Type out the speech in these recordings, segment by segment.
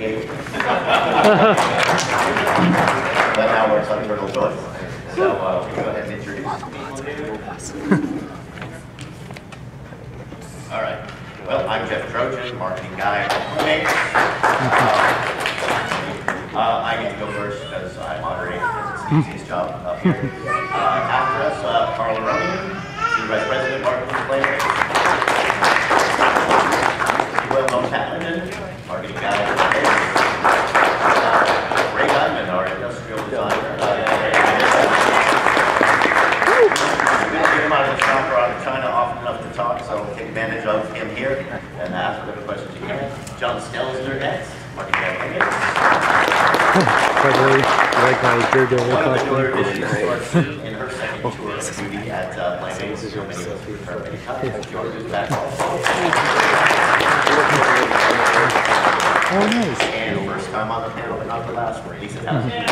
create. That now works on Turtle Toys. So we go ahead and introduce people. All right. Well, I'm Jeff Trojan, marketing guy at Playmates. I get to go first because I moderate, because it's the easiest job up here. After us, Carl Aronian, Senior Vice President, Marketing at Playmates. Well-known Patlington, marketing guy at Playmates. Ray Diamond, our industrial designer. Out of the shop or out of China often enough to talk, so we'll take advantage of him here and ask whatever questions you have. John Stelzner next, marketing guy. One of the newer additions to our team in her second tour of duty at Playmates. So many of us have heard many times. George is back also. Oh, nice. And first time on the panel, but not the last one. Lisa Townsend.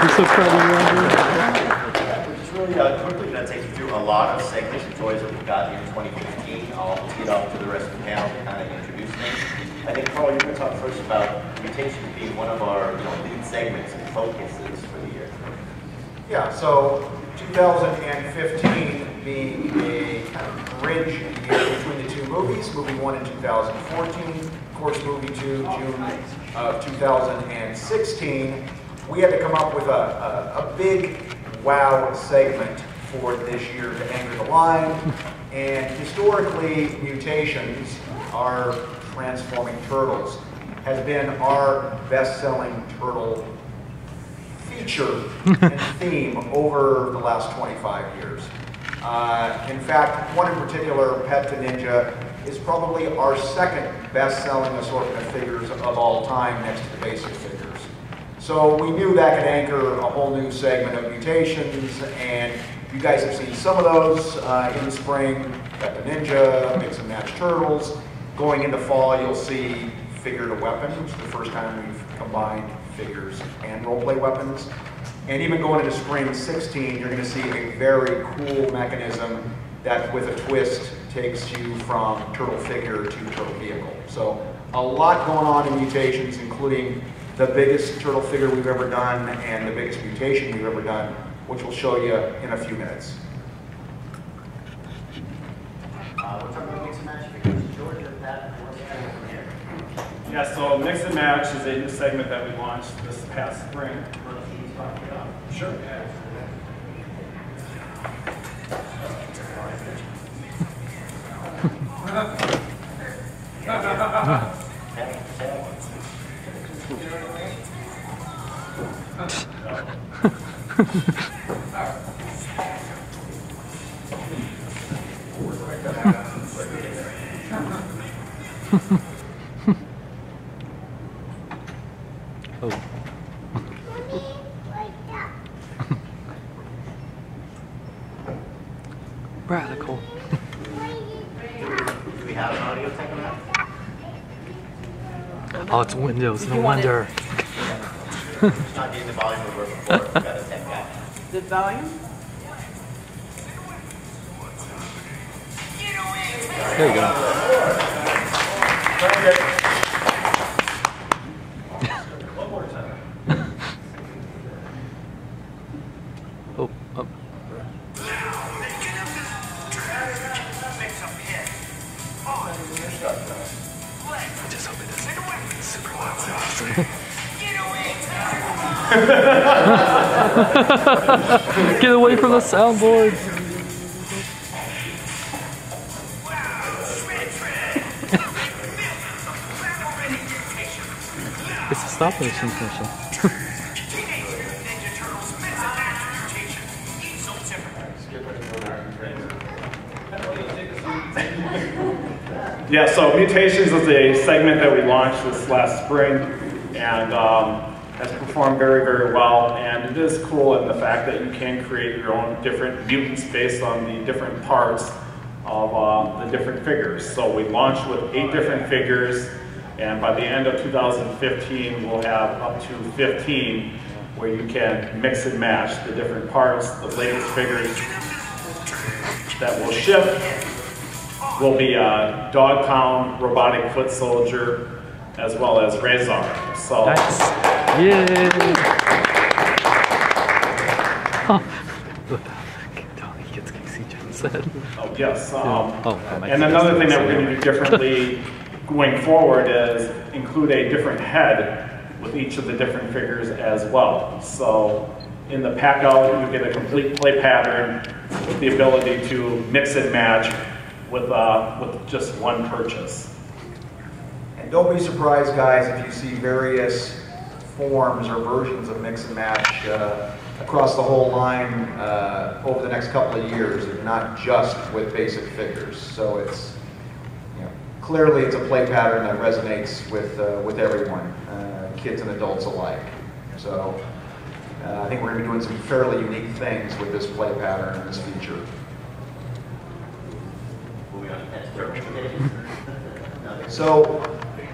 I'm so proud of you, Andrew. Really quickly going to take you through a lot of segments and toys that we've got in 2015. I'll tee it off to the rest of the panel to kind of introduce things. I think, Carl, you're going to talk first about Mutations being one of our lead segments and focuses for the year. Yeah, so 2015 being a kind of bridge year between the two movies, movie 1 in 2014, of course movie 2, June of 2016, we had to come up with a big wow segment for this year to anchor the line. And historically, Mutations, our transforming turtles, has been our best-selling turtle feature and theme over the last 25 years. In fact, one in particular, Pet to Ninja, is probably our second best-selling assortment of figures of all time, next to the basic figures. So we knew that could anchor a whole new segment of Mutations, and you guys have seen some of those in the spring, Pet to Ninja, Mix and Match Turtles. Going into fall, you'll see Figure to Weapon, which is the first time we've combined figures and roleplay weapons. And even going into spring 16, you're going to see a very cool mechanism that, with a twist, takes you from turtle figure to turtle vehicle. So a lot going on in Mutations, including the biggest turtle figure we've ever done and the biggest mutation we've ever done, which we'll show you in a few minutes. We're talking about Mix and Match figures. George and Pat, what's going from here? Yeah, so Mix and Match is a new segment that we launched this past spring. Sure. Oh. Radical. Do we have an audio technician? Oh, it's Windows, no wonder. It's not getting the volume we were before. We've got a tech guy. The volume? There you go. One more time. Oh, oh. I just hope it doesn't super loud. Get away from the soundboard. It's a stop motion mission. Yeah, so Mutations is a segment that we launched this last spring and has performed very, very well. And it is cool in the fact that you can create your own different mutants based on the different parts of the different figures. So we launched with 8 different figures, and by the end of 2015, we'll have up to 15 where you can mix and match the different parts. The latest figures that will ship will be a Dog Pound Robotic Foot Soldier, as well as Razor. So, Nice. Yay! He gets Casey Johnson. oh yes. That might And be another just thing that the we're going to do differently going forward is include a different head with each of the different figures as well. So in the pack out, you get a complete play pattern with the ability to mix and match with just one purchase. And don't be surprised, guys, if you see various forms or versions of mix and match across the whole line over the next couple of years, and not just with basic figures. So it's, you know, clearly it's a play pattern that resonates with everyone, kids and adults alike. So I think we're going to be doing some fairly unique things with this play pattern and this feature. So,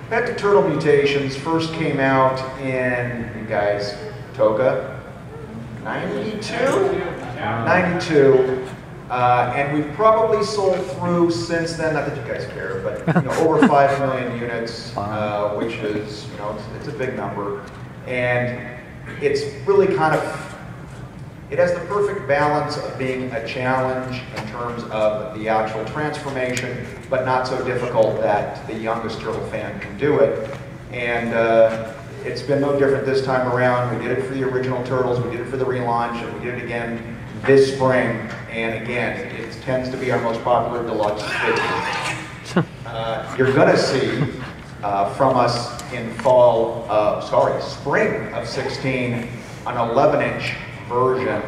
Pet to Turtle Mutations first came out in, you guys, Toga, 92? 92. And we've probably sold through since then, not that you guys care, but you know, over 5 million units, which is, you know, it's a big number. And it's really kind of, it has the perfect balance of being a challenge in terms of the actual transformation, but not so difficult that the youngest turtle fan can do it. And it's been no different this time around. We did it for the original Turtles, we did it for the relaunch, and we did it again this spring. And again, it tends to be our most popular deluxe figure. You're gonna see from us in spring of 16, an 11-inch version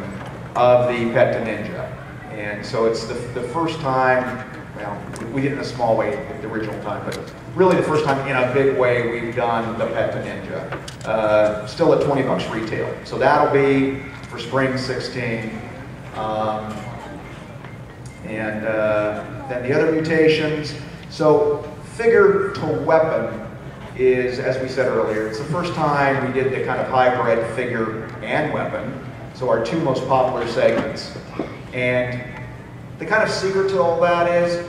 of the Pet to Ninja. And so it's the first time, well, we did it in a small way at the original time, but really the first time in a big way we've done the Pet to Ninja. Still at $20 retail. So that'll be for spring 16. And then the other mutations. So figure to weapon is, as we said earlier, it's the first time we did the kind of hybrid figure and weapon. So our two most popular segments. And the kind of secret to all that is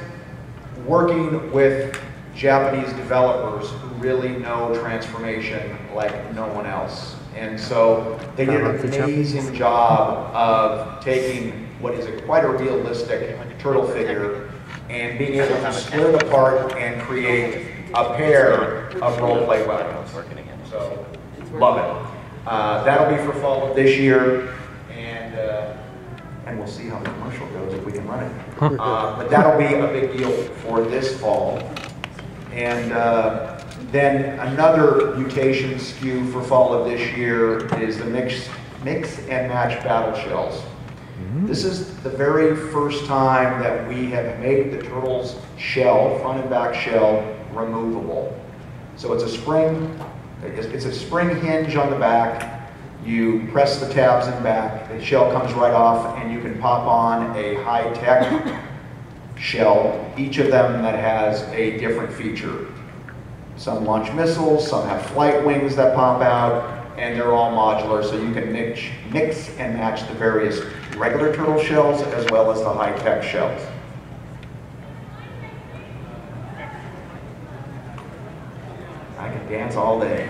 working with Japanese developers who really know transformation like no one else. And so they did an amazing job of taking what is quite a realistic turtle figure and being able to split it apart and create a pair of roleplay weapons. So, love it. That'll be for fall of this year, and we'll see how the commercial goes if we can run it. But that'll be a big deal for this fall. And then another mutation SKU for fall of this year is the mix and match battle shells. This is the very first time that we have made the Turtles shell, front and back shell, removable. So it's a spring hinge on the back. You press the tabs in back, the shell comes right off, and you can pop on a high-tech shell, each of them that has a different feature. Some launch missiles, some have flight wings that pop out, and they're all modular, so you can mix and match the various regular turtle shells as well as the high-tech shells. I can dance all day.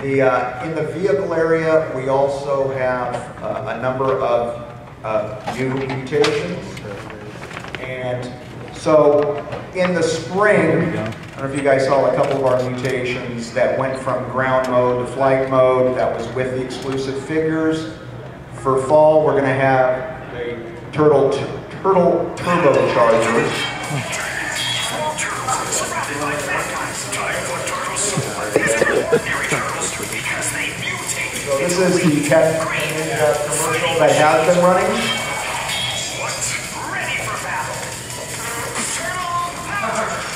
In the vehicle area, we also have a number of new mutations. And so in the spring, I don't know if you guys saw a couple of our mutations that went from ground mode to flight mode. That was with the exclusive figures. For fall, we're going to have the turtle turbochargers. So this is the Pet commercial that has been running.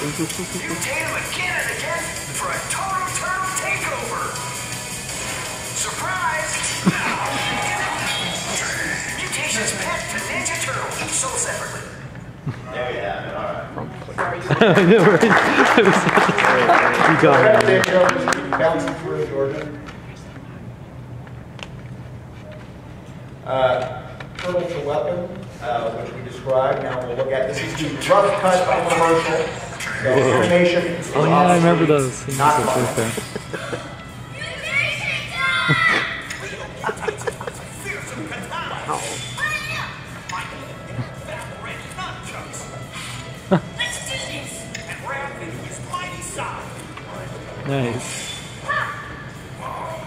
Mutate him again and again for a total turtle takeover. Surprise! Mutations Pet to Ninja Turtle, sold separately. There you have it. All right. You got it. Bouncing through Georgia. Turtle to weapon. which we described. Now we'll look at, this is the rough cut of the commercial. So animation. Oh yeah, I remember those. Not So fun. cool. Nice.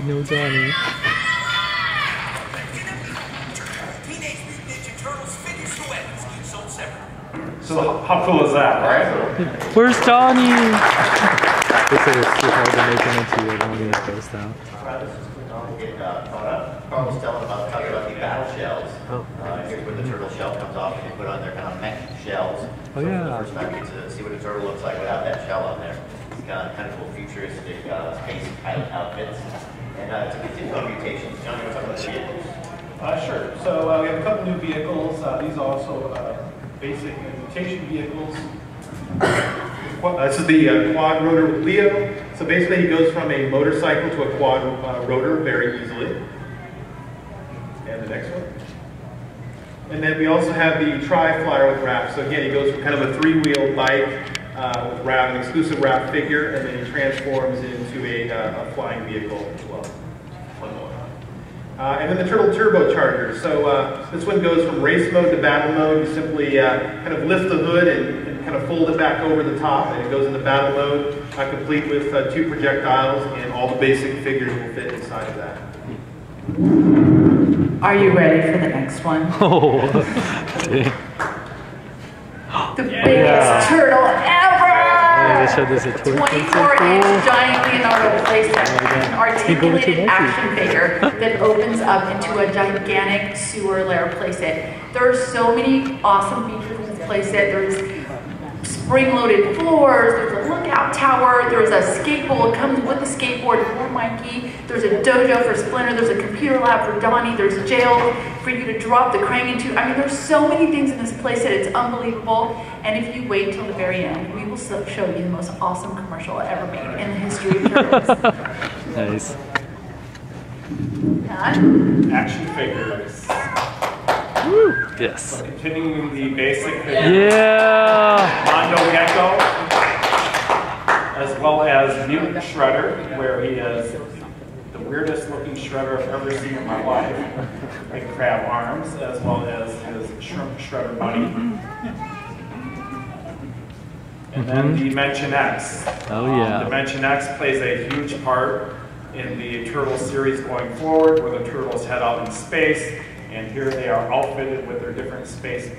No Johnny. So how cool is that, right? Where's Johnny? They said it's too hard to make him into a one of those now. Carl was talking about the battle shells. Oh. Here's where the turtle shell comes off and you put on their kind of mech shells. Oh, So yeah. for the first time you get to see what a turtle looks like without that shell on there. It's got kind of cool futuristic space pilot outfits. And to continue on mutations, John, you want to talk about the vehicles? Sure. So we have a couple new vehicles. These are also basic mutation vehicles. This is the quad rotor with Leo. So basically he goes from a motorcycle to a quad rotor very easily. And the next one. And then we also have the tri-flyer with Raph. So again, he goes from kind of a three-wheel bike with Raph, an exclusive Raph figure, and then he transforms into a flying vehicle as well. One more. And then the Turtle Turbocharger. So this one goes from race mode to battle mode. You simply kind of lift the hood and kind of fold it back over the top, and it goes into battle mode, complete with 2 projectiles, and all the basic figures will fit inside of that. Are you ready for the next one? Oh. The biggest turtle ever! Yeah, they showed this at 24-inch giant Leonardo playset, an articulated action figure that opens up into a gigantic sewer lair playset. There are so many awesome features in this playset. There's spring-loaded floors, there's a lookout tower, there's a skateboard, it comes with a skateboard for Mikey, there's a dojo for Splinter, there's a computer lab for Donnie, there's jail for you to drop the crane into. I mean, there's so many things in this playset, it's unbelievable. And if you wait till the very end, we will show you the most awesome commercial ever made in the history of turtles. Nice. Action figures. Woo. Yes. Continuing the basic figure. Yeah. Mondo Gecko, as well as Mutant Shredder, where he is the weirdest looking shredder I've ever seen in my life. Big crab arms, as well as his shrimp shredder buddy. And then Dimension X. Oh yeah. Dimension X plays a huge part in the Turtle series going forward, where the Turtles head out in space. And here they are outfitted with their different space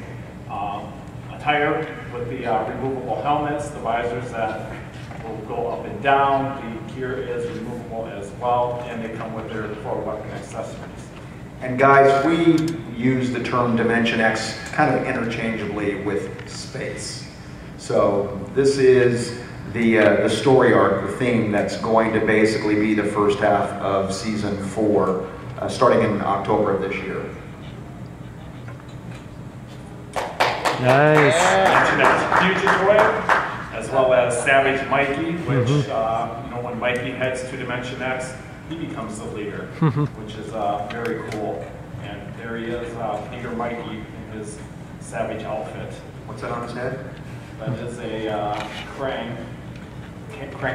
attire, with the removable helmets, the visors that will go up and down. The gear is removable as well, and they come with their 4 weapon accessories. And guys, we use the term Dimension X kind of interchangeably with space. So this is the story arc, the theme that's going to basically be the first half of season 4, starting in October of this year. Nice. Dimension X Fugitoid, as well as Savage Mikey, which, you know, when Mikey heads to Dimension X, he becomes the leader, which is very cool. And there he is, Peter Mikey in his Savage outfit. What's that on his head? That is a Krang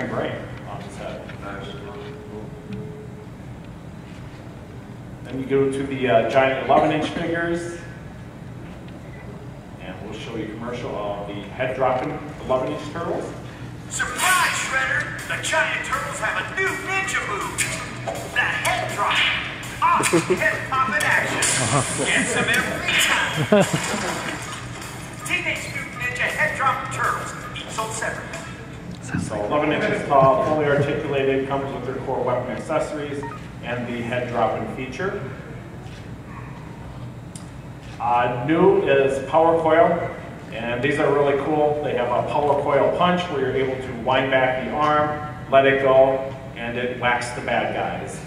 brain on his head. Then you go to the giant 11-inch figures. And we'll show you a commercial of the head-dropping 11-inch turtles. Surprise, Shredder! The giant turtles have a new ninja move! The head drop! Awesome head-popping action! Get some every time! Teenage Mutant Ninja head-dropping turtles, each sold separately. So 11 inches tall, fully articulated, comes with their core weapon accessories and the head-dropping feature. New is Power Coil, and these are really cool. They have a Power Coil punch where you're able to wind back the arm, let it go, and it whacks the bad guys.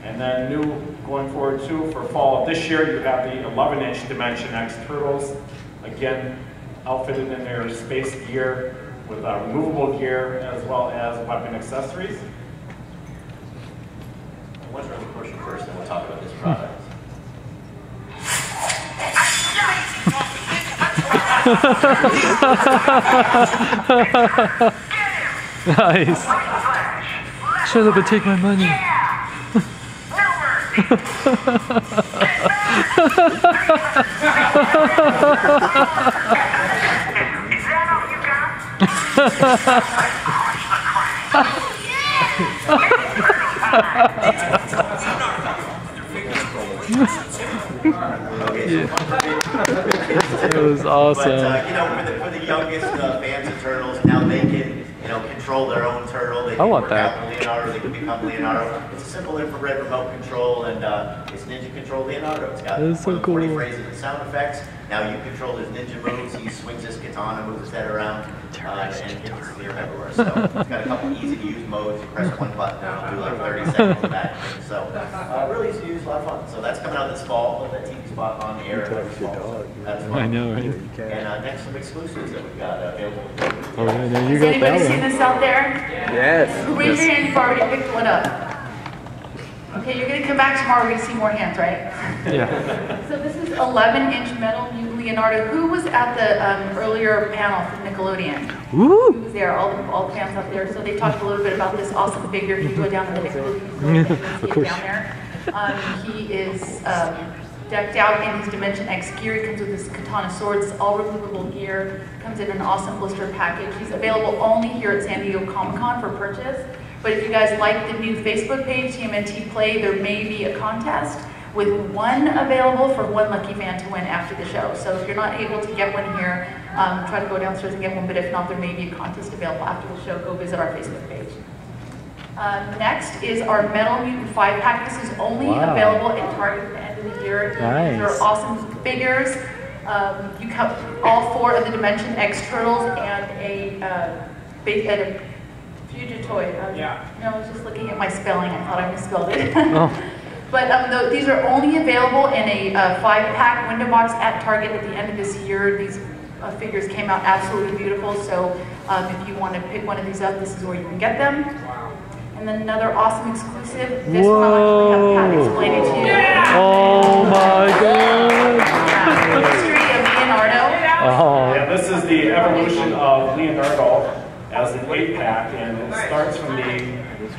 And then new going forward too, for fall of this year, you have the 11-inch Dimension X Turtles. Again, outfitted in their space gear with removable gear as well as weapon accessories. Let's run the commercial first, and we'll talk about this product. Nice. Shut up and take my money. It was awesome. But you know, for the youngest fans of turtles, now they can control their own turtle. They can work out Leonardo. They can become Leonardo. It's a simple infrared remote control, and it's Ninja Control Leonardo. It's got so cool. 40 phrases and sound effects. Now you control his ninja moves. He swings his katana, moves his head around, and hits his spear everywhere. So it's got a couple easy to use modes. You press one button, and it'll do like 30 seconds of that. So really easy to use, a lot of fun. So that's coming out this fall. Put that TV spot on the air this fall. So that's fun. I know, right? And next, some exclusives that we've got available. Oh, yeah, no, you Has got anybody that seen one. this out there? Yes. Raise your hand if you've already picked one up. Okay, you're going to come back tomorrow. We're going to see more hands, right? Yeah. So this is 11-inch metal Mutant Leonardo. Who was at the earlier panel from Nickelodeon? Woo! Who was there? All the fans up there. So they talked a little bit about this awesome figure. If you go down to the Nickelodeon, Of course. down there. He is decked out in his Dimension X gear. He comes with his katana swords. It's all removable gear. Comes in an awesome blister package. He's available only here at San Diego Comic-Con for purchase. But if you guys like the new Facebook page, TMNT Play, there may be a contest with one available for one lucky fan to win after the show. So if you're not able to get one here, try to go downstairs and get one. But if not, there may be a contest available after the show. Go visit our Facebook page. Next is our Metal Mutant 5-pack. This is only available at Target at the end of the year. Nice. These are awesome figures. You have all 4 of the Dimension X turtles and a Future toy. No, I was just looking at my spelling. I thought I misspelled it. But these are only available in a 5-pack window box at Target at the end of this year. These figures came out absolutely beautiful. So if you want to pick one of these up, this is where you can get them. And then another awesome exclusive. This one I'll actually have Pat explain it to you. Oh my god! The history of Leonardo. Oh. Yeah, this is the evolution of Leonardo as an 8-pack, and it starts from the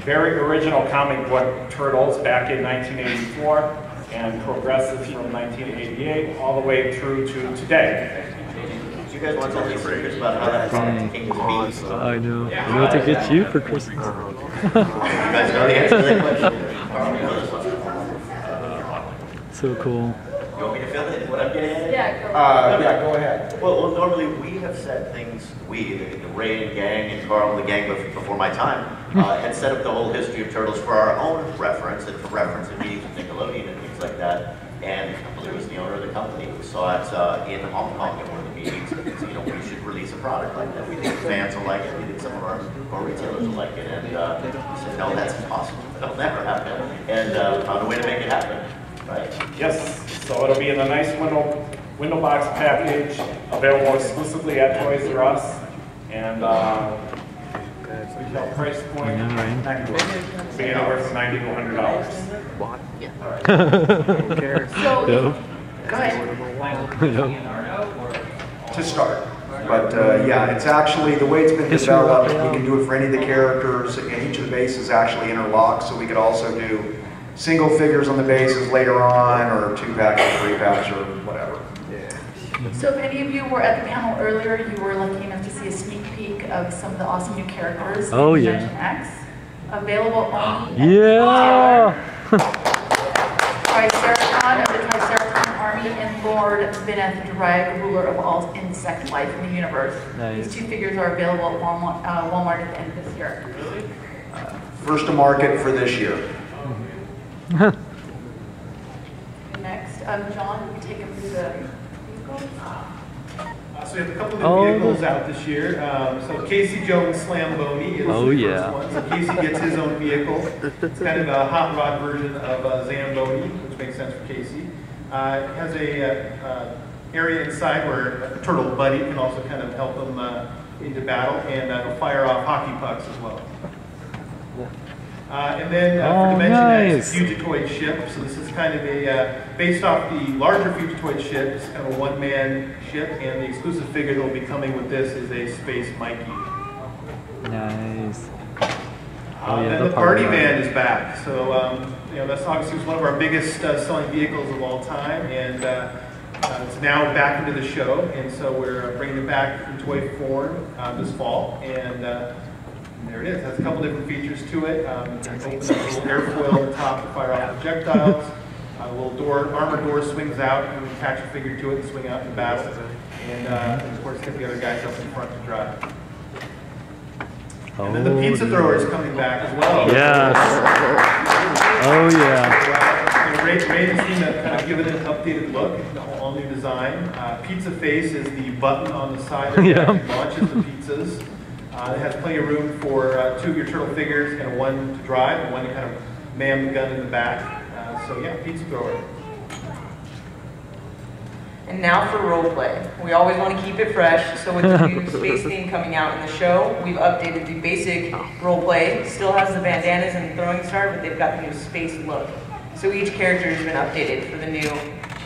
very original comic book Turtles back in 1984 and progresses from 1988 all the way through to today. Do you guys want to tell me secrets about how that product came to be? I know. I know what to get you for Christmas. You guys know the answer to that question? Carl, you know this one? So cool. You want me to fill in what I'm getting at? Yeah, go ahead. Well, normally we have said things, the Ray and gang and Carl and the gang before my time, had set up the whole history of Turtles for our own reference and for reference in meetings with Nickelodeon and things like that. And there was the owner of the company who saw it in Hong Kong at one of the meetings and said, we should release a product like that. We think fans will like it. We think some of our retailers will like it. And we said, no, that's impossible. That'll never happen. And found a way to make it happen. Right? Yes, so it'll be in a nice window box package, available exclusively at Toys R Us, and retail price point be anywhere from $90 to $100. So, Yep. go ahead. Yep. To start. But yeah, it's actually, the way it's been developed, we can do it for any of the characters, and each of the bases actually interlock, so we could also do single figures on the bases later on, or 2-packs or 3-packs or whatever. So if any of you were at the panel earlier, you were lucky enough to see a sneak peek of some of the awesome new characters. Oh, in yeah. Dimension X, available only Yeah! Triceracon of the Triceracon Army and Lord Vineth Drag, ruler of all insect life in the universe. Nice. These 2 figures are available at Walmart at the end of this year. First to market for this year. Next, John, will you take him through the vehicles? So we have a couple of new vehicles out this year. So Casey Jones Slamboni is the first one. So Casey gets his own vehicle. It's kind of a hot rod version of Zamboni, which makes sense for Casey. It has a area inside where a turtle buddy can also kind of help him into battle, and it'll fire off hockey pucks as well. And then for Dimension X, Fugitoid ship. So this is kind of a, based off the larger Fugitoid ship, it's kind of a one-man ship, and the exclusive figure that will be coming with this is a Space Mikey. Nice. Then the Party Van is back. So, you know, that's obviously one of our biggest selling vehicles of all time, and it's now back into the show, and so we're bringing it back in toy form this fall, and there it is. It has a couple different features to it. It opens up a little airfoil on the top to fire off projectiles. A little door, armored door swings out, and we attach a figure to it and swing out in battle. And of course, get the other guys up in front to drive. And then the pizza thrower is coming back as well. Yes. Oh yeah. Ray has seen that kind of give it an updated look, all new design. Pizza face is the button on the side that launches the pizzas. It has plenty of room for 2 of your turtle figures and one to drive and one to kind of man the gun in the back. So yeah, pizza thrower. And now for roleplay. We always want to keep it fresh, so with the new space theme coming out in the show, we've updated the basic roleplay. Still has the bandanas and the throwing star, but they've got the new space look. So each character has been updated for the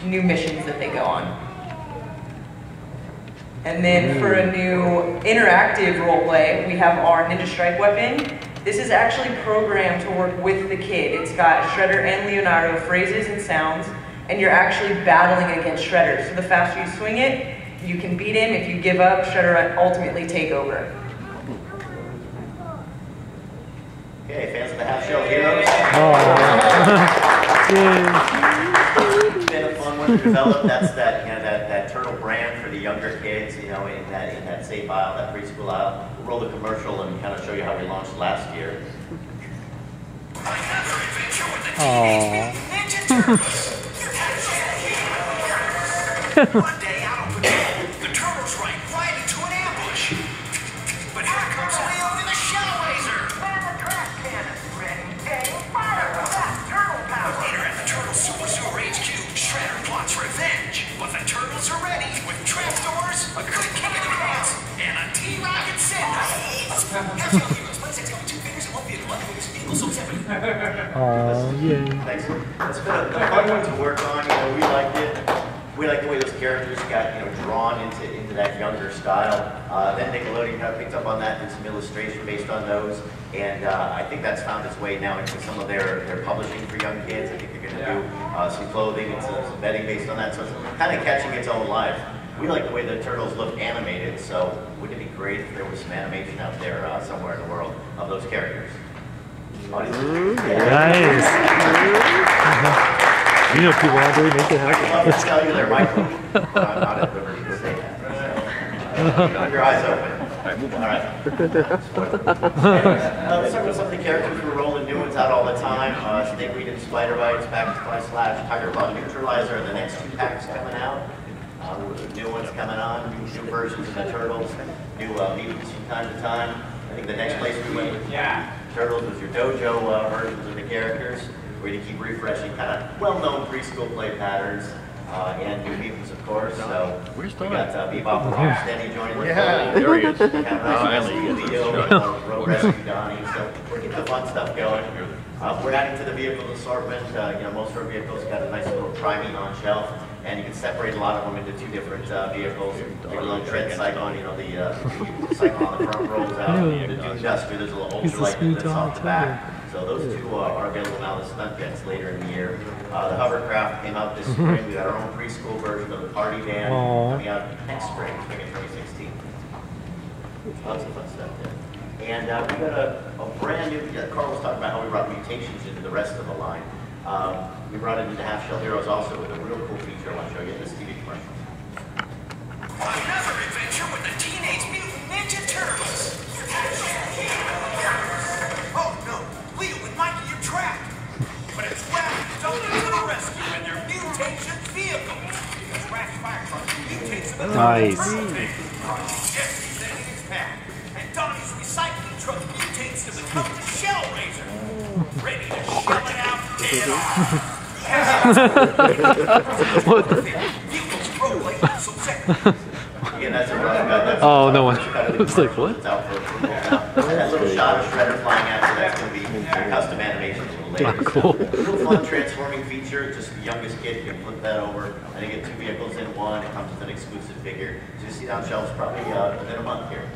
new missions that they go on. And then for a new interactive roleplay, we have our Ninja Strike weapon. This is actually programmed to work with the kid. It's got Shredder and Leonardo phrases and sounds, and you're actually battling against Shredder. So the faster you swing it, you can beat him. If you give up, Shredder will ultimately take over. Okay, fans of the Half Shell Heroes. It's been a fun one to develop. That's that, you know, that turtle brand for the younger kids, you know, in that safe aisle, that preschool aisle. We'll roll the commercial and kind of show you how we launched last year. One day out on patrol, the turtles ride right into an ambush. But here comes Leo with a shell laser. Man, the trash can is ready. Hey, fire with that turtle power. Later at the Turtle Super Sewer HQ, Shredder plots revenge. But the turtles are ready with trapdoors, a good kick in the pants, and a T-Rocket sender. Half-Shell Heroes, Playset's got 2 figures and 1 vehicle. One vehicle, so it's happening. Oh, yeah. Thanks. It's been a fun one to work on. You know, we liked it. We like the way those characters got, you know, drawn into that younger style. Then Nickelodeon kind of picked up on that, did some illustration based on those, and I think that's found its way now into some of their publishing for young kids. I think they're going to do some clothing and some bedding based on that, so it's kind of catching its own life. We like the way the turtles look animated, so wouldn't it be great if there was some animation out there somewhere in the world of those characters? Nice. You know, people out there make it happen. I'll tell you there might be. I'm not at liberty to say that. So, keep your eyes open. All right. Let's start with some of the characters. We're rolling new ones out all the time. Snakeweed and Spider-Bites, Pack Slash, Tiger Bug Neutralizer, and the next 2 packs coming out. New ones coming on, new versions of the Turtles, new mutants from time to time. I think the next place we went with Turtles was your dojo versions of the characters, where you keep refreshing kind of well-known preschool play patterns and new mutants, of course. So we got Bebop and Rocksteady joining us. There he is. Leo, Road Rescue Donnie. So we're getting the fun stuff going. We're adding to the vehicle assortment. You know, most of our vehicles got a nice little tri-meet on shelf, and you can separate a lot of them into 2 different vehicles. Your little tread cyclone, you know, the cyclone on the front rolls out. The Dune Duster, there's a little ultralight that's off the back. So those 2 are available now, the stunt jets later in the year. The hovercraft came out this spring. We got our own preschool version of the Party Van coming out next spring in 2016. Lots of fun stuff there. And we got a brand new, Carl was talking about how we brought Mutations into the rest of the line. We brought it into Half Shell Heroes also with a real cool feature I want to show you in this TV commercial. Another adventure with the Teenage Mutant Ninja Turtles. Oh no, Leo and Mikey are trapped. But it's Raph jumping to the rescue in their mutation vehicle. Because Raph's fire truck mutates in the Nice. Jesse's ending his path. And Donnie's recycling truck mutates to become the Shell Razor. Ready to shell it out dead on. What the? Vehicles grow like so seconds. Again, that's a rough cut. That's Oh, a no rough one. cut of the It's like, commercial what? that's out for approval now. That little shot of Shredder flying out, so that's going to be your custom animations a little later. Cool. A little fun transforming feature, just the youngest kid can flip that over, and you get 2 vehicles in one. It comes with an exclusive figure. So you see it on shelves probably within a month here.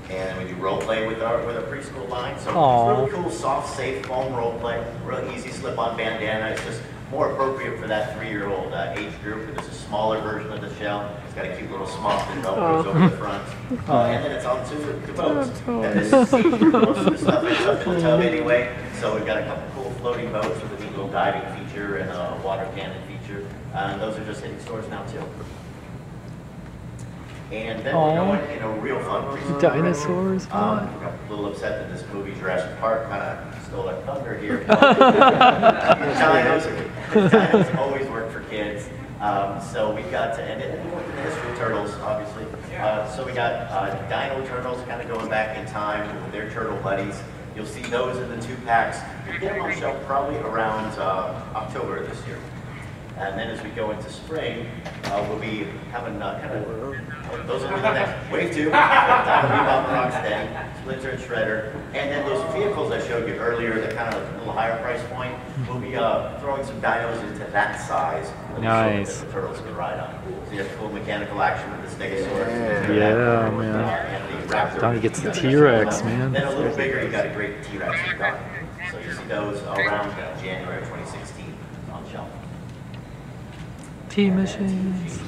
And we do role play with our preschool line. So it's really cool, soft, safe foam role play. Real easy slip-on bandana. It's just more appropriate for that 3-year-old age group. There's a smaller version of the shell. It's got a cute little small that velcros over the front. And then it's onto the boats. And this is most of the stuff ends up in the tub anyway. So we've got a couple cool floating boats with a neat little diving feature and a water cannon feature. And those are just hitting stores now too. And then we're going in a real fun preschool. Dinosaurs, I'm a little upset that this movie Jurassic Park kind of stole our thunder here. Dinos always work for kids. So we got to end it in the history of turtles, obviously. So we got dino turtles kind of going back in time with their turtle buddies. You'll see those in the 2 packs. You get them on shelf probably around October of this year. And then as we go into spring, we'll be having those will be the next wave 2, Bebop, Rocksteady, Splinter and Shredder. And then those vehicles I showed you earlier, that kind of a little higher price point, we'll be throwing some dinos into that size. Nice. That the turtles can ride on. So you have cool mechanical action with the Stegosaurus. Yeah, man. Donnie gets the T-Rex, man. Then a little bigger, you got a great T-Rex with Donnie. So you see those around January 2016 on shelf. T-Machines.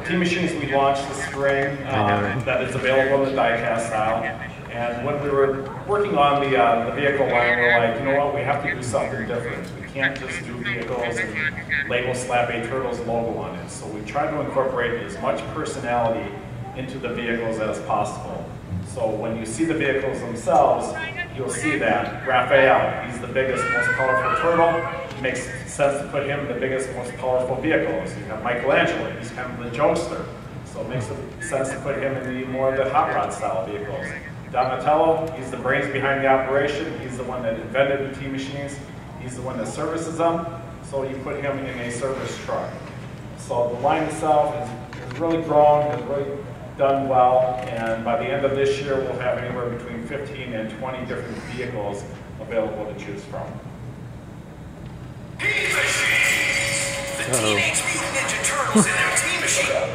T-Machines we launched this spring, that is available in the die-cast style. And when we were working on the vehicle line, we were like, you know what, we have to do something different. We can't just do vehicles and label slap a Turtles logo on it. So we tried to incorporate as much personality into the vehicles as possible. So when you see the vehicles themselves, you'll see that Raphael, he's the biggest, most powerful turtle. It makes sense to put him in the biggest, most powerful vehicles. You have Michelangelo, he's kind of the jokester. So it makes sense to put him in the more of the hot rod style vehicles. Donatello, he's the brains behind the operation. He's the one that invented the T-Machines. He's the one that services them. So you put him in a service truck. So the line itself is really grown, has really done well, and by the end of this year, we'll have anywhere between 15 and 20 different vehicles available to choose from. T-Machines! The Teenage Mutant Ninja Turtles and their T-Machine!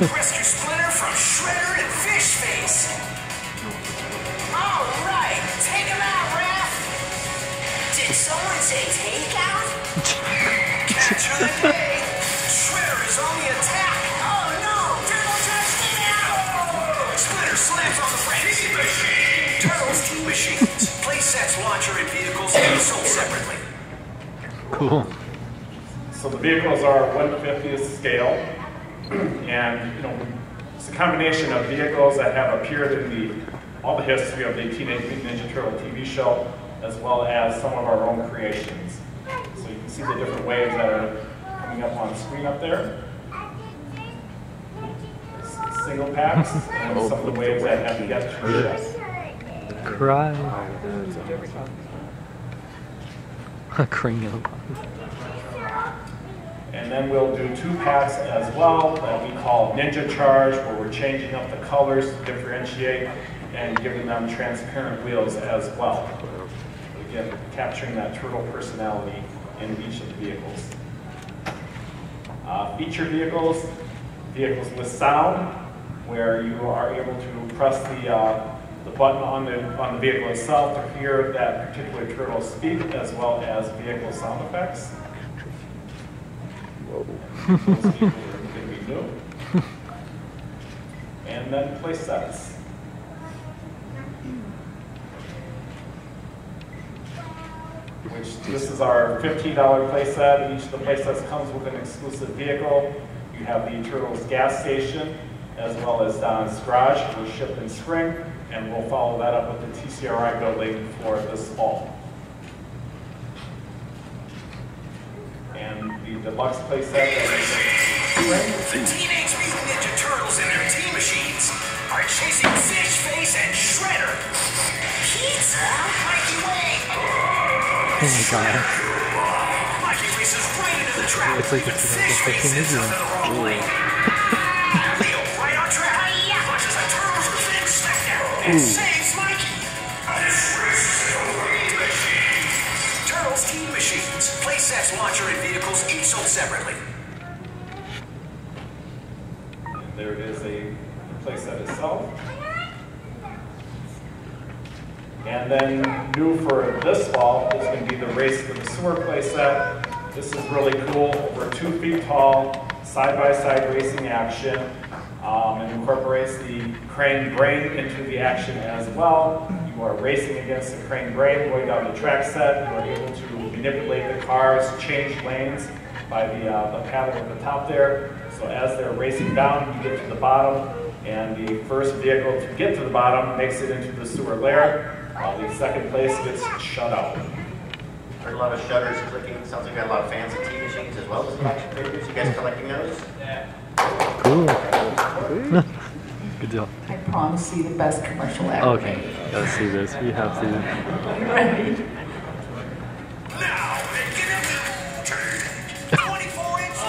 Rescue Splinter from Shredder and Fish Face! Alright, take him out, Raph! Did someone say takeout? Capture the day! Shredder is on the attack! Oh no! Turtle touchdown! Splinter slams on the brakes! T-Machine! Turtles T-Machines! Playsets, launcher, and vehicles can be sold separately. Cool. So the vehicles are 1/50th scale, and it's a combination of vehicles that have appeared in all the history of the Teenage Mutant Ninja Turtle TV show, as well as some of our own creations. So you can see the different waves that are coming up on the screen up there. Single packs, and some of the waves that have yet to ship. Cry. Kringle. And then we'll do 2 packs as well that we call Ninja Charge, where we're changing up the colors to differentiate and giving them transparent wheels as well. Again, capturing that turtle personality in each of the vehicles. Feature vehicles, vehicles with sound, where you are able to press the button on the vehicle itself to hear that particular turtle speak, as well as vehicle sound effects. Those people are going to be new. And then play sets. Which this is our $15 play set. Each of the play sets comes with an exclusive vehicle. You have the Turtles gas station, as well as Don's garage, which was shipped in spring, and we'll follow that up with the TCRI building for this fall. And the deluxe playset. The Teenage Mutant Ninja Turtles and their T-Machines are chasing Fish Face and Shredder. Pizza? Mikey, wait! Oh my god. Mikey races right into the trap. It's like Fish Face ends up in the wrong lane. Leo, right on track. Punches a turtle's revenge smackdown and saves Mikey. Turtles Team Machines. Playsets, launcher, and vehicles each sold separately. And there it is, the playset itself. And then new for this fall is going to be the Race for the Sewer playset. This is really cool. We're 2 feet tall, side-by-side racing action, and incorporates the crane brain into the action as well. You are racing against the crane brain going down the track set. You are able to manipulate the cars, change lanes by the paddle at the top there. So as they're racing down, you get to the bottom, and the first vehicle to get to the bottom makes it into the sewer lair. The second place gets shut out. Heard a lot of shutters clicking. Sounds like we got a lot of fans of T machines as well as the action figures. You guys collecting those? Cool. Good job. I promise you the best commercial ever. Okay, let's see this. We have to. Ready? Now, making a turn. 24-inch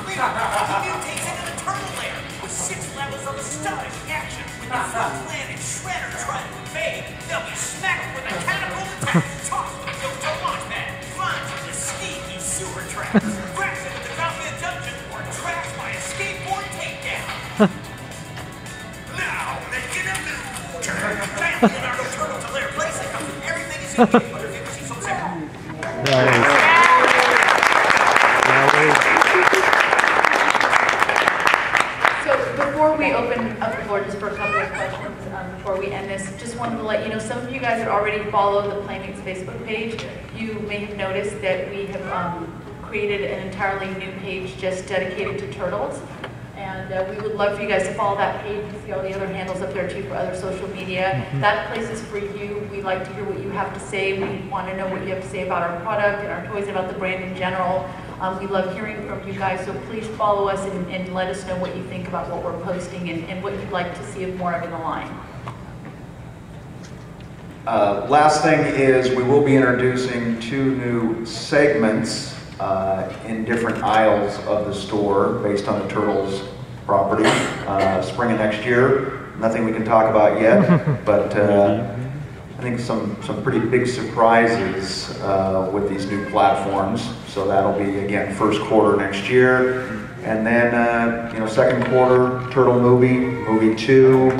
Leo. He mutates into the turtle lair with 6 levels of astonishing action. When the Sun Planet Shredder tries to invade, they'll be smacked with a catapult attack. Tossed with the launch pad. Flies into sneaky sewer traps. Grabs him with the Mafia dungeon or trashed by a skateboard takedown. Now, making a turn. Giant Leonardo turtle to lair place that comes with everything is in it. Other things he's so separate. Nice. So before we open up the floor just for a couple of questions, before we end this, just wanted to let you know, some of you guys that already follow the Playmates Facebook page, you may have noticed that we have created an entirely new page just dedicated to turtles. And we would love for you guys to follow that page and see all the other handles up there too for other social media. That place is for you. We like to hear what you have to say. We want to know what you have to say about our product and our toys, about the brand in general. We love hearing from you guys, so please follow us and let us know what you think about what we're posting and what you'd like to see more of in the line. Last thing is we will be introducing 2 new segments in different aisles of the store based on the Turtles property, spring of next year. Nothing we can talk about yet, but I think some pretty big surprises with these new platforms. So that'll be, again, first quarter next year. And then, second quarter, Turtle movie 2.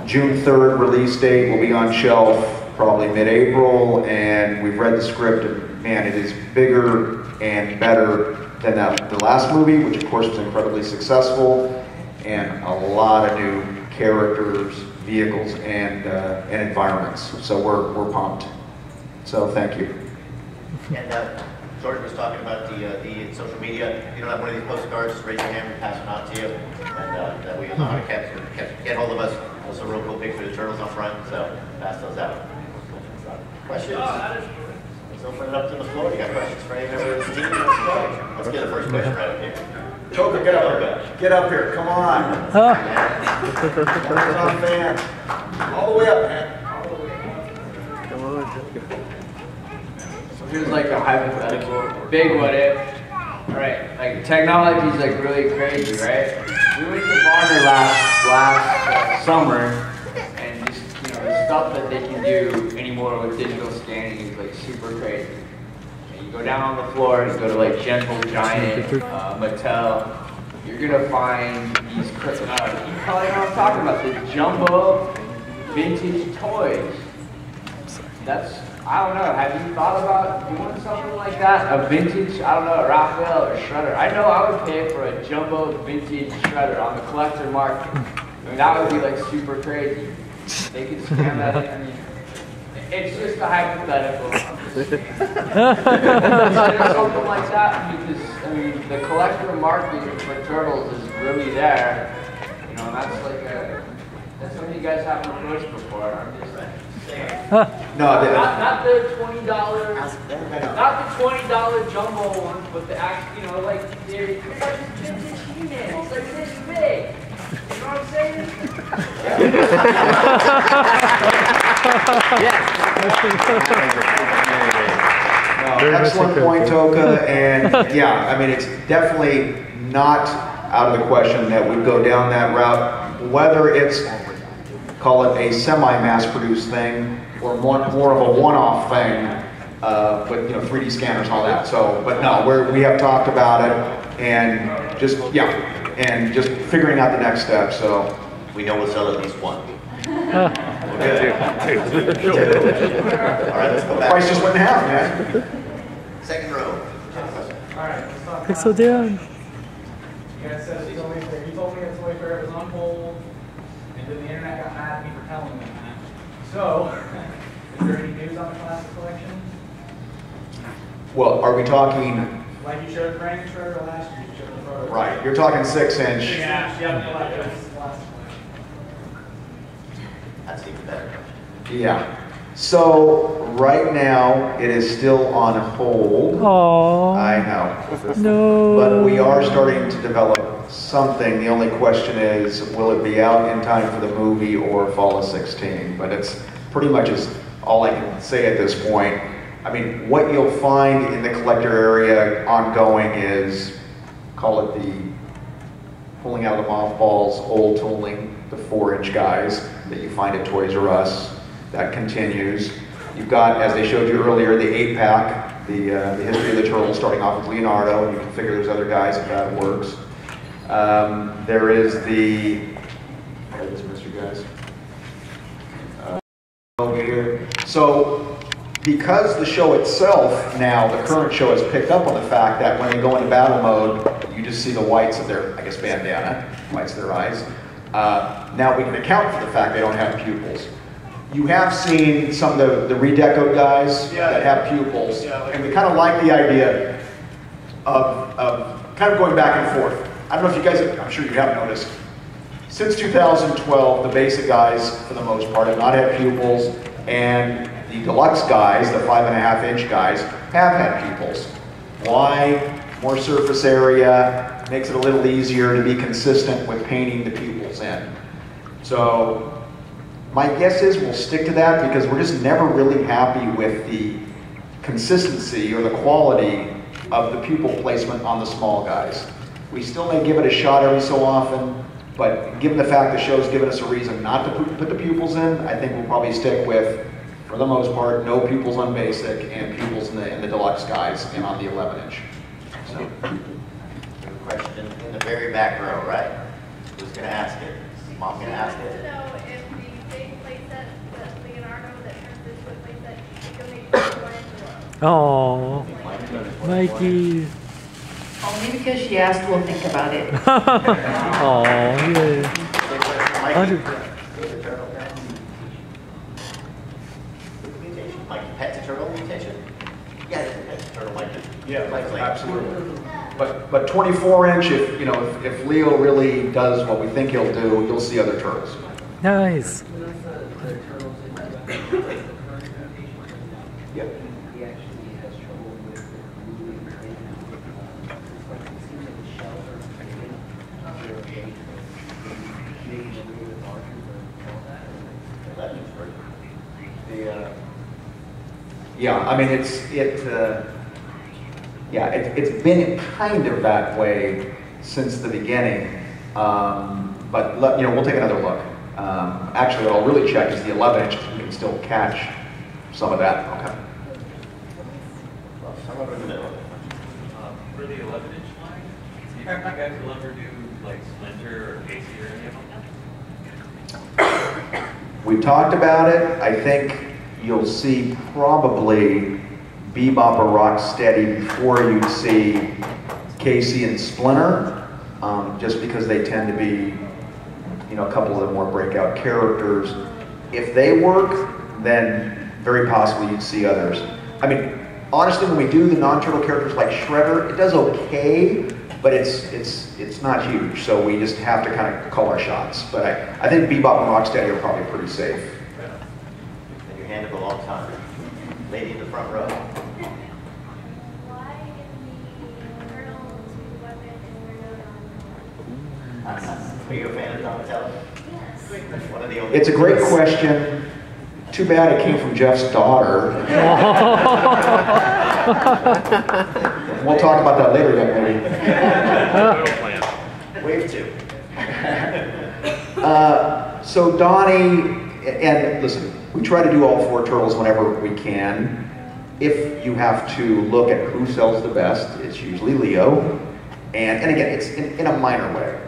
June 3rd release date will be on shelf probably mid-April, and we've read the script, and man, it is bigger and better than the last movie, which of course was incredibly successful, and a lot of new characters, vehicles, and environments. So we're pumped. So thank you. And Jordan was talking about the social media. If you don't have one of these postcards, just raise your hand, we'll pass them out to you. And that way you'll know how to get hold of us. Also, a real cool picture of the turtles on front, so pass those out. Questions? Let's open it up to the floor. You got questions for any member of this team? Let's get the first question right up here. Toka, get up here. Get up here. Come on. Amazon fan. All the way up, man. All the way up. Come on. So here's like a hypothetical, big what if. All right, like technology is like really crazy, right? We went to Varner last summer, and just the stuff that they can do anymore with digital scanning is like super crazy. And you go down on the floor, you go to like Gentle Giant, Mattel, you're gonna find these. You probably know what I'm talking about, the jumbo vintage toys. I don't know, have you thought about doing something like that? A vintage, I don't know, Raphael or Shredder. I know I would pay for a jumbo vintage Shredder on the collector market. I mean, that would be like super crazy. They could scan that in. I mean, it's just a hypothetical. Something like that, because, I mean, the collector market for turtles is really there. And that's like that's something you guys haven't approached before. I'm just saying. No, not the $20, not the $20 jumbo one, but the actual, like they're like vintage He-Man. It's like this big. You know what I'm saying? Excellent point, Toka, and yeah, I mean, it's definitely not out of the question that we go down that route, whether it's, call it a semi-mass produced thing, or more of a one-off thing, with 3D scanners and all that. So, but no, we have talked about it, and just figuring out the next step. So We know we'll sell at least one. Ah, Good. All right, let's go back. price just went in half, man. Second row. All right, let's talk. 픽셀 대한. You guys said it's only fair. You told me it's only fair. It was on hold, and then the internet got mad at me for telling them that. So, is there any news on the classic collection? Well, are we talking, Like you showed Frank showed or last year, you showed the photo. right, you're talking 6-inch. Yeah, like this last one. That's even better. Yeah. So right now it is still on hold. Aww. I know. No. But we are starting to develop something. The only question is, will it be out in time for the movie or fall of 16? But it's pretty much all I can say at this point. I mean, what you'll find in the collector area ongoing is, call it the pulling out of the mothballs, old tooling, the 4-inch guys that you find at Toys R Us. That continues. You've got, as they showed you earlier, the 8-pack, the history of the turtle, starting off with Leonardo, and you can figure there's other guys if that works. There is the, where is Mr. Guys? Over here. So, because the show itself now, the current show has picked up on the fact that when they go into battle mode, you just see the whites of their, I guess, bandana, whites of their eyes. Now we can account for the fact they don't have pupils. You have seen some of the redecoed guys that have pupils, and we kind of like the idea of kind of going back and forth. I don't know if you guys, I'm sure you have noticed, since 2012, the basic guys, for the most part, have not had pupils, and the deluxe guys, the 5.5-inch guys, have had pupils. Why? More surface area, makes it a little easier to be consistent with painting the pupils in. So, my guess is we'll stick to that because we're just never really happy with the consistency or the quality of the pupil placement on the small guys. We still may give it a shot every so often, but given the fact the show's given us a reason not to put the pupils in, I think we'll probably stick with, for the most part, no pupils on basic and pupils in the deluxe guys and on the 11-inch. So. Question in the very back row, right? Who's going to ask it? Mom going to ask I it? want to know if the big playset that Leonardo that turns into a playset, you donate to Leonardo. Aww. Mikey. Only because she asked, we'll think about it. Aww, yeah. Like pet to turtle mutation? Yeah, it's a pet to turtle like it. Yeah, like absolutely. But 24-inch, if Leo really does what we think he'll do, you'll see other turtles. Nice. Yep. Yeah, I mean it's been kind of that way since the beginning, but we'll take another look. Actually, what I'll really check is the 11-inch. We can still catch some of that. Okay. Well, somewhere in the middle. For the 11-inch line, do you think you guys will ever do like Splinter or Casey or any of them? We talked about it. I think you'll see probably Bebop or Rocksteady before you'd see Casey and Splinter, just because they tend to be, a couple of the more breakout characters. If they work, then very possibly you'd see others. I mean, honestly, when we do the non-turtle characters like Shredder, it does okay, but it's not huge, so we just have to kind of call our shots. But I think Bebop and Rocksteady are probably pretty safe. And your hand up a long time. Lady in the front row. Why in the turtle to weapon is there no non? Are you a fan of Donatello? Yes. One of the only. It's a great question. Too bad it came from Jeff's daughter. We'll talk about that later, young lady. Wave 2. So Donnie, and listen, we try to do all 4 turtles whenever we can. If you have to look at who sells the best, it's usually Leo. And again, it's in a minor way.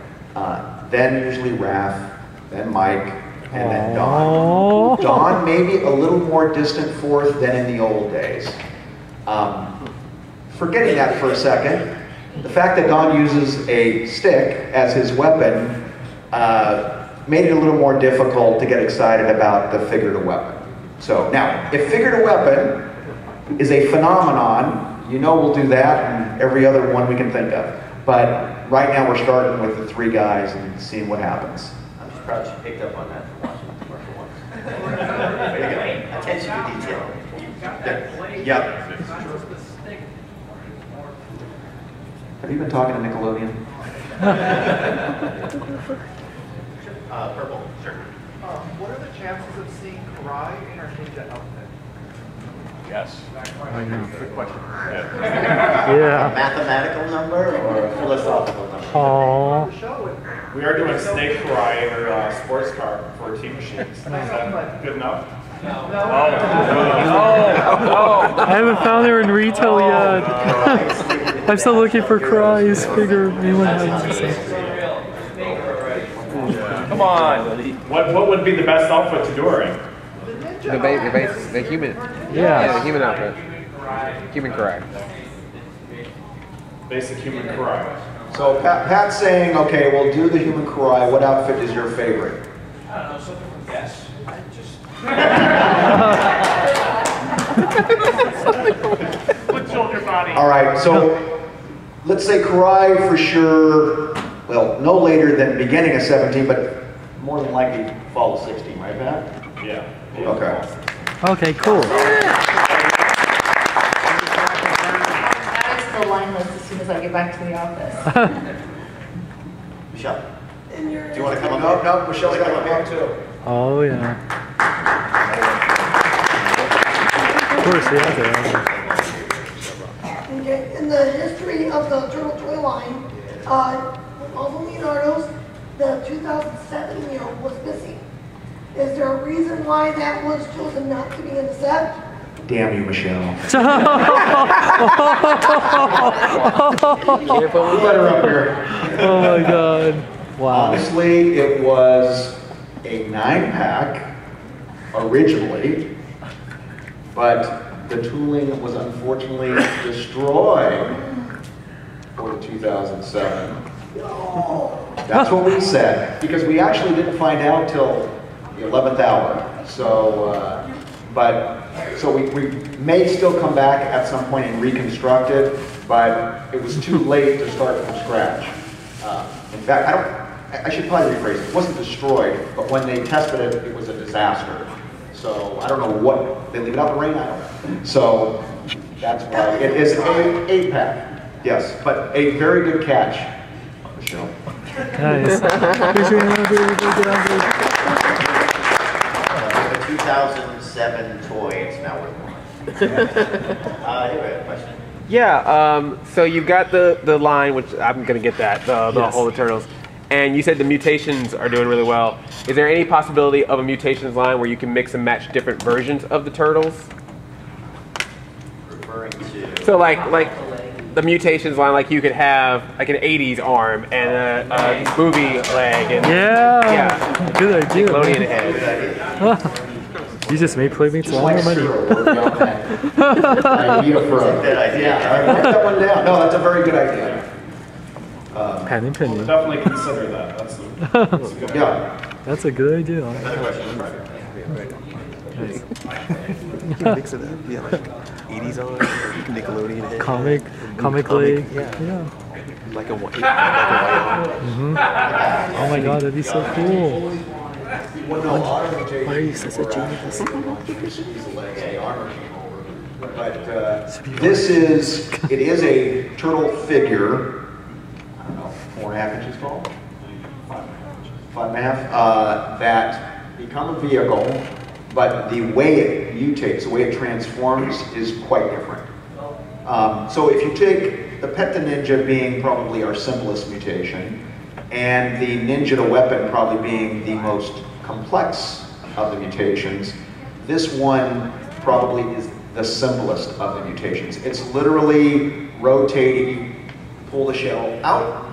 Then usually Raph, then Mike, and then Don. Don may be a little more distant fourth than in the old days. Forgetting that for a second, the fact that Don uses a stick as his weapon made it a little more difficult to get excited about the figurative weapon. So now, if figurative weapon is a phenomenon, you know we'll do that and every other one we can think of. But right now we're starting with the 3 guys and seeing what happens. I'm just proud you picked up on that from watching the commercial once. There you go. Attention to detail. Yep. Have you been talking to Nickelodeon? Purple, sure. What are the chances of seeing Karai in our ninja outfit? Yes. I know. Good question. A Yeah. mathematical number or a philosophical number? Aww. We are doing Snake Karai in our sports car for Team Machines. Is that good enough? I haven't found her in retail yet. I'm still looking for Cry's figure. Anyone has the same? Come on. What would be the best outfit to do her in? The human. Yeah. The human outfit. Human correct. Basic human Karai. So Pat's saying, okay, we'll do the human Karai. What outfit is your favorite? I don't know, something from Guess. Put shoulder body. All right, so let's say Karai for sure, well, no later than beginning of 17, but more than likely fall of 16, right, Pat? Yeah. Okay. Okay, cool. Add it to the line list as soon as I get back to the office. Michelle, do you want to come up? No, Michelle's got to come up too. Oh, yeah. Of course, yeah. Okay, in the history of the Turtle Toy line, all the Leonardos, the 2007 Leo was missing. Is there a reason why that was chosen not to be in the set? Damn you, Michelle. Can't put Let her up here. Oh my God. Wow. Honestly, it was a 9-pack originally, but the tooling was unfortunately destroyed for the 2007. That's what we said, because we actually didn't find out till the 11th hour. So, so we may still come back at some point and reconstruct it, but it was too late to start from scratch. In fact, I should probably rephrase it. It wasn't destroyed, but when they tested it, it was a disaster. So I don't know what, they leave it out in the rain? I don't know. So that's why it is an 8-pack. Yes, but a very good catch, Michelle. Nice. The 2007 toy, it's now worth more. Here we have a question. Yeah, so you've got the line, which I'm going to get that, all the turtles. And you said the mutations are doing really well. Is there any possibility of a mutations line where you can mix and match different versions of the turtles? Referring to... So like the mutations line, like you could have like an 80s arm and a movie leg. And, yeah. Good idea. Nickelodeon head. You just made Playmates a lot of money. Idea for a good idea. Yeah, write that one down. No, that's a very good idea. Pen and penny. We'll definitely consider that. That's a good idea. Yeah. That's a good idea. Another question. You can mix it up. Yeah, like 80s on, Nickelodeon head. Comic leg. Yeah. Like a white. Oh my God, that'd be so cool. Why are you such a genius? But this is, it is a turtle figure. I don't know, 4.5 inches tall? 5.5, that become a vehicle, but the way it mutates, the way it transforms is quite different. So if you take the Pet the Ninja being probably our simplest mutation, And the ninja, the weapon, probably being the most complex of the mutations. This one probably is the simplest of the mutations. It's literally rotating, you pull the shell out,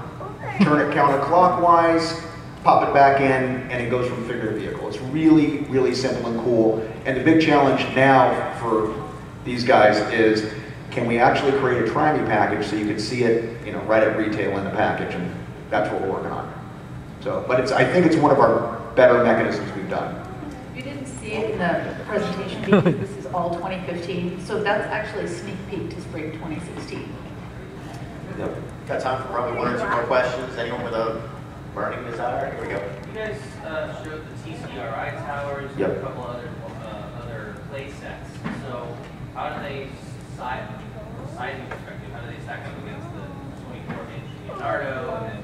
turn it counterclockwise, pop it back in, and it goes from figure to vehicle. It's really, really simple and cool. And the big challenge now for these guys is, can we actually create a try-me package so you can see it, you know, right at retail in the package, and that's what we're working on. So, but it's, I think it's one of our better mechanisms we've done. You didn't see it in the presentation because this is all 2015, so that's actually a sneak peek to spring 2016. Yep. Got time for probably one or two more questions. Anyone with a burning desire? Here we go. You guys showed the TCRI towers Yep. and a couple other play sets. So how do they sizing perspective? How do they stack up against the 24-inch Leonardo and then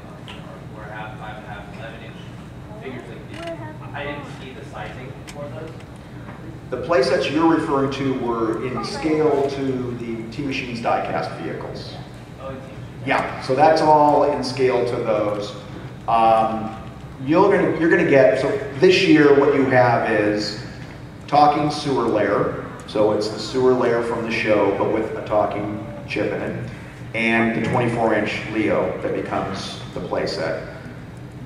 4.5, 5.5, 11-inch figures? Like, I didn't see the sizing for those. The play sets you're referring to were in scale to the T-Machines die-cast vehicles. Oh, Yeah, so that's all in scale to those. You're gonna get, so this year what you have is talking sewer layer. So it's the sewer layer from the show, but with a talking chip in it. And the 24-inch Leo that becomes the playset.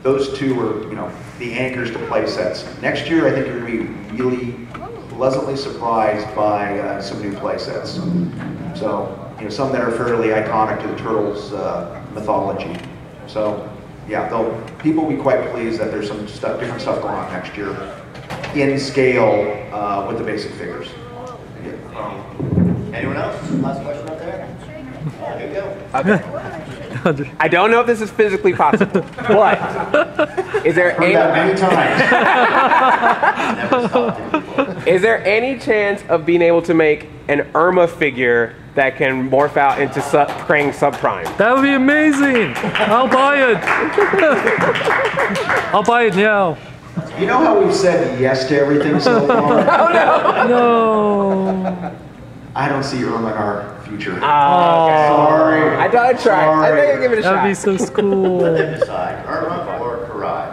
Those two are, you know, the anchors to playsets. Next year, I think you're gonna be really pleasantly surprised by some new playsets. So, you know, some that are fairly iconic to the Turtles mythology. So, yeah, people will be quite pleased that there's some stuff, different stuff going on next year in scale with the basic figures. Anyone else? Last question up there? There you go. Okay. I don't know if this is physically possible, but is there any any chance of being able to make an Irma figure that can morph out into Krang Subprime? That would be amazing. I'll buy it. I'll buy it now. You know how we've said yes to everything so far? Oh, no. No. I don't see Irma in our future. Oh, okay. Sorry. I thought I'd try. I think I'd give it a shot. That'd be so cool. Let them decide. Irma or Karai?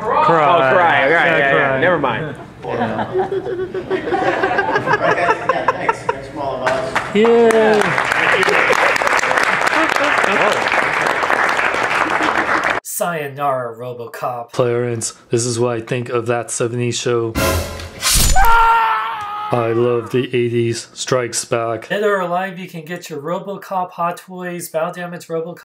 Oh, Cry. Yeah. Never mind. All right, guys. Yeah, thanks. Thanks from all of us. Yeah. Sayonara, RoboCop. Clarence, this is what I think of that 70s show. I love the 80s Strikes Back. Dead or alive, you can get your RoboCop Hot Toys Bow Damage RoboCop.